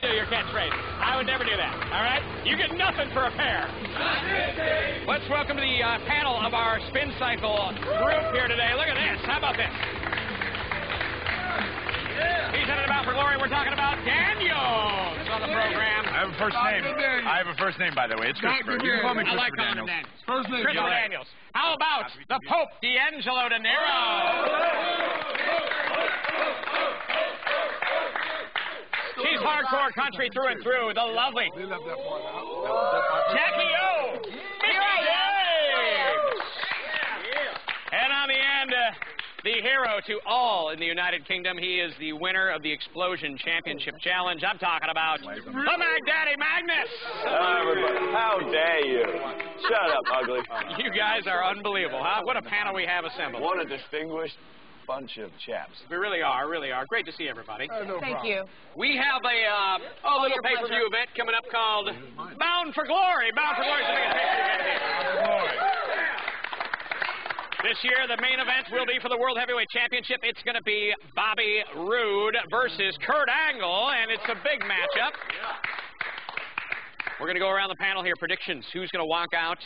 do your catchphrase. I would never do that, all right? You get nothing for a pair. Let's welcome to the panel of our Spincycle group here today. Look at this. How about this? He's headed about for glory. We're talking about Daniels on the program. I have a first name. I have a first name, by the way. It's Christopher. You can call me Christopher Daniels. First name Christopher Daniels. How about the Pope D'Angelo De Niro? She's hardcore country through and through. The lovely Jackie O. And on the end, the hero to all in the United Kingdom. He is the winner of the Explosion Championship Challenge. I'm talking about the Mag Daddy Magnus. How dare you? Shut up, ugly. You guys are unbelievable, huh? What a panel we have assembled. What a distinguished bunch of chaps. We really are, really are. Great to see everybody. Thank you. We have a little pay-per-view event coming up called Bound for Glory. Bound for Glory is the biggest pay-per-view event. This year, the main event will be for the World Heavyweight Championship. It's going to be Bobby Roode versus Kurt Angle, and it's a big matchup. We're going to go around the panel here. Predictions. Who's going to walk out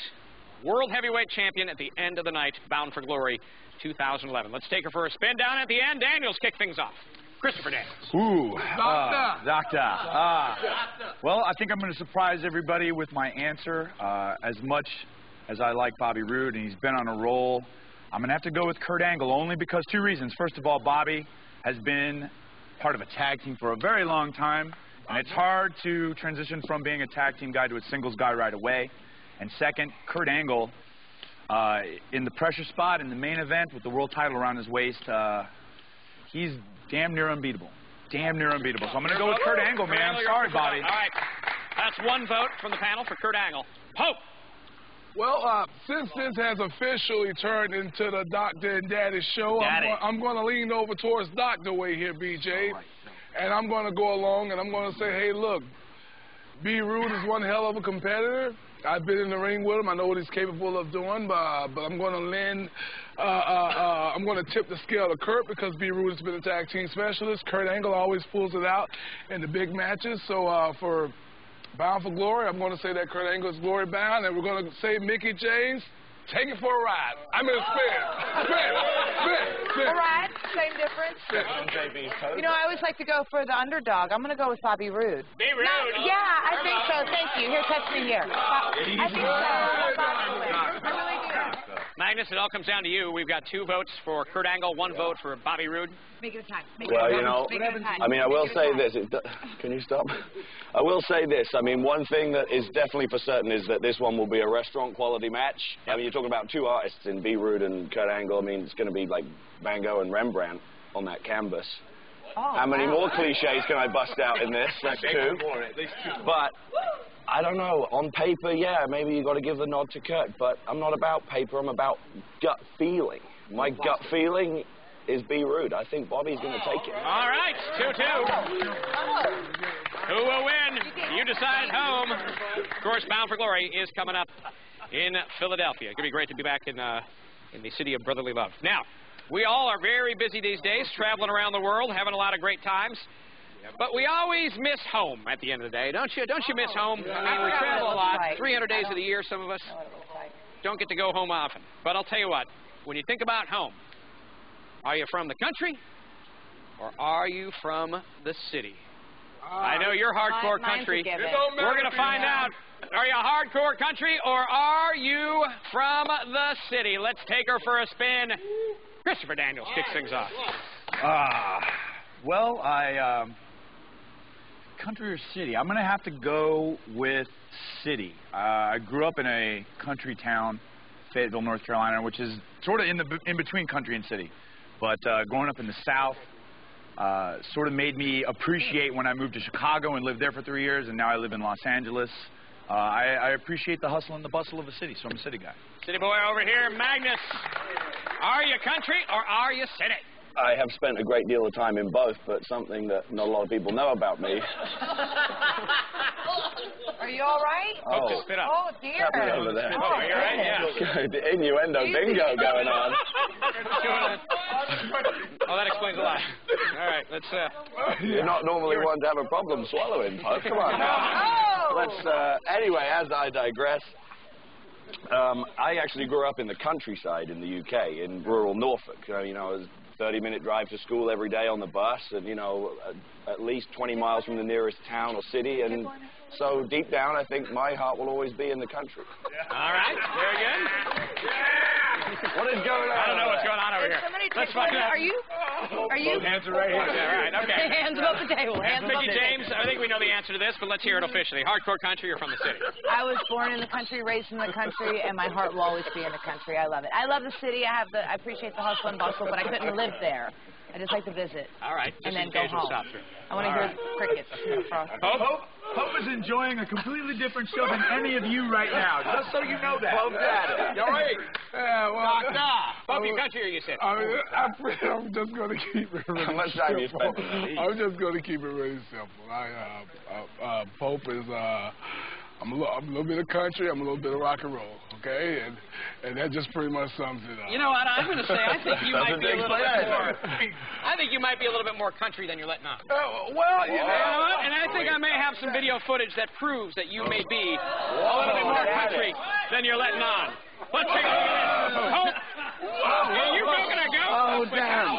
World Heavyweight Champion at the end of the night, Bound for Glory 2011. Let's take her for a spin down at the end. Daniels kick things off. Christopher Daniels. Ooh. Doctor. Well, I think I'm going to surprise everybody with my answer. As much as I like Bobby Roode, and he's been on a roll, I'm going to have to go with Kurt Angle, only because two reasons. First of all, Bobby has been part of a tag team for a very long time, and it's hard to transition from being a tag team guy to a singles guy right away. And second, Kurt Angle, in the pressure spot in the main event with the world title around his waist, he's damn near unbeatable. Damn near unbeatable. So I'm going to go with Kurt Angle, man. Sorry, Bobby. All right. That's one vote from the panel for Kurt Angle. Pope. Well, since this has officially turned into the Doctor and Daddy show, I'm going to lean over towards Doctor way here, BJ. And I'm going to go along and I'm going to say, hey, look, B. Roode is one hell of a competitor. I've been in the ring with him. I know what he's capable of doing, but I'm going to I'm going to tip the scale to Kurt because B. Roode has been a tag team specialist. Kurt Angle always pulls it out in the big matches. So for Bound for Glory, I'm going to say that Kurt Angle is glory bound, and we're going to say Mickey James, take it for a ride. I'm going to spin. A ride, same difference. You know, I always like to go for the underdog. I'm going to go with Bobby Roode. B. Roode. Yeah, I think so. Thank you. Here, touch me here. I think so. I really do. Magnus, it all comes down to you. We've got 2 votes for Kurt Angle, 1 vote for Bobby Roode. Make it a tie. Well, you know, I mean, I will say this. Can you stop? I will say this. I mean, one thing that is definitely for certain is that this one will be a restaurant-quality match. I mean, you're talking about 2 artists in B. Roode and Kurt Angle. I mean, it's going to be like Van Gogh and Rembrandt on that canvas. Oh, how many more cliches can I bust out in this? That's 2. But I don't know. On paper, yeah, maybe you got to give the nod to Kurt. But I'm not about paper. I'm about gut feeling. My gut feeling is B. Roode. I think Bobby's going to take it. All right, 2-2. Who will win? You decide at home. Of course, Bound for Glory is coming up in Philadelphia. It's going to be great to be back in the city of brotherly love. Now, we all are very busy these days, traveling around the world, having a lot of great times. But we always miss home at the end of the day, don't you? Don't you miss home? I mean, we travel a lot, 300 days of the year, some of us don't get to go home often. But I'll tell you what, when you think about home, are you from the country or are you from the city? I know you're hardcore country. We're going to find out. Are you hardcore country or are you from the city? Let's take her for a spin. Christopher Daniels kicks things off. Well, country or city? I'm going to have to go with city. I grew up in a country town, Fayetteville, North Carolina, which is sort of in between country and city. But growing up in the South sort of made me appreciate when I moved to Chicago and lived there for 3 years, and now I live in Los Angeles. I appreciate the hustle and the bustle of a city, so I'm a city guy. City boy over here, Magnus. Are you country or are you city? I have spent a great deal of time in both, but something that not a lot of people know about me Are you all right? Pope just spit up. Oh, dear. Over there. Oh, you're right, yeah. The innuendo bingo going on. Oh, that explains a lot. All right, let's... You're not normally one to have a problem swallowing, Pope. Come on now. Let's, anyway, as I digress, I actually grew up in the countryside in the UK, in rural Norfolk. You know, it was a 30-minute drive to school every day on the bus, and, you know, at least 20 miles from the nearest town or city, and so deep down, I think my heart will always be in the country. All right, very good. What is going on? I don't know what's going on over here. Let's find out. Are you? Both hands are right here. Yeah, all right, okay. Hands above the table. Hands above Mickey the James, table. I think we know the answer to this, but let's hear it officially. Hardcore country or from the city? I was born in the country, raised in the country, and my heart will always be in the country. I love it. I love the city. I appreciate the hustle and bustle, but I couldn't live there. I just like to visit. All right. And then go home. I want to hear crickets. Hope is enjoying a completely different show than any of you right now, just so you know that. Hope that. All right. Well, Puppy country, you said. I'm just going to keep it really How much time you spent? I'm just going to keep it really simple. Pope is, I'm a little bit of country, I'm a little bit of rock and roll, okay? And that just pretty much sums it up. You know what, I'm going to say, I think you might be a little bit more, I think you might be a little bit more country than you're letting on. Well, You know what? And I think I may have some video footage that proves that you may be a little bit more country than you're letting on. Let's take a look at this. Hope. Yeah, you're going to go. Oh, damn.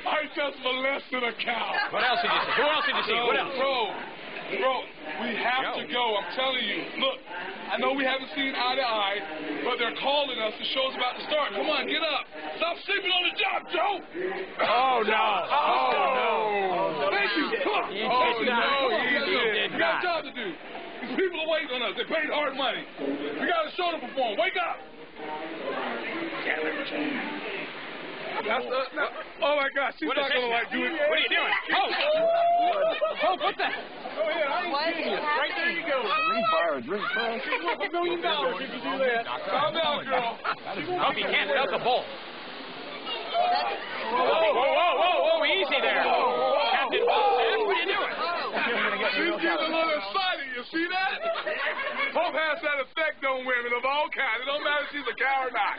I just molested a cow. What else did you see? Who else did you see? What else? Bro, we have to go. I'm telling you. Look, I know we haven't seen eye to eye, but they're calling us. The show's about to start. Come on, get up. Stop sleeping on the job, Joe. Oh, no. Oh, no. Thank you. Come on. You did not. We got a job to do. These people are waiting on us. They paid hard money. We got a show to perform. Wake up. Oh my gosh, she's not gonna like do it. What are you doing? Oh, what the? Oh yeah, I ain't What kidding is you. Right there you go. Drink first. She's worth $1 million if you do that. Calm down, girl. Hope you can't milk a bull. Whoa, easy there. Captain Bullshit, what are you doing? She's getting a little excited, you see that? Pope has that effect on women of all kinds. It don't matter if she's a cow or not.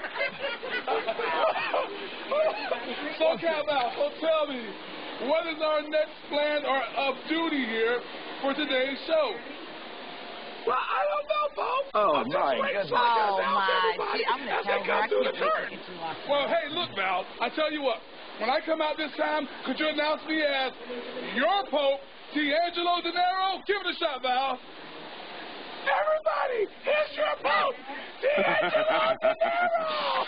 So, Cal, so tell me, what is our next plan or of duty here for today's show? Well, I don't know, Pope. Oh, my goodness. I'm going to tell her. I can't wait to get you locked. Well, hey, look, Val, I tell you what. When I come out this time, could you announce me as your Pope, D'Angelo De Niro? Give it a shot, Val. Everybody, here's your Pope, D'Angelo De Niro.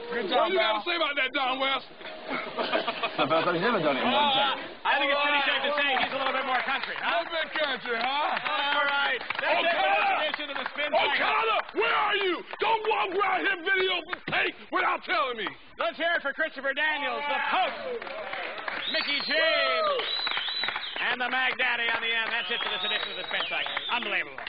Good job, what you got to say about that, Don West? It's the first time he's ever done it in one time. I think it's pretty safe to say he's a little bit more country, A huh? little bit country, huh? All right. That's it for this edition of the Spincycle. O'Connor, where are you? Don't walk around here video tape without telling me. Let's hear it for Christopher Daniels, the Pope, Mickey James, and the Mag Daddy on the end. That's it for this edition of the Spincycle. Unbelievable.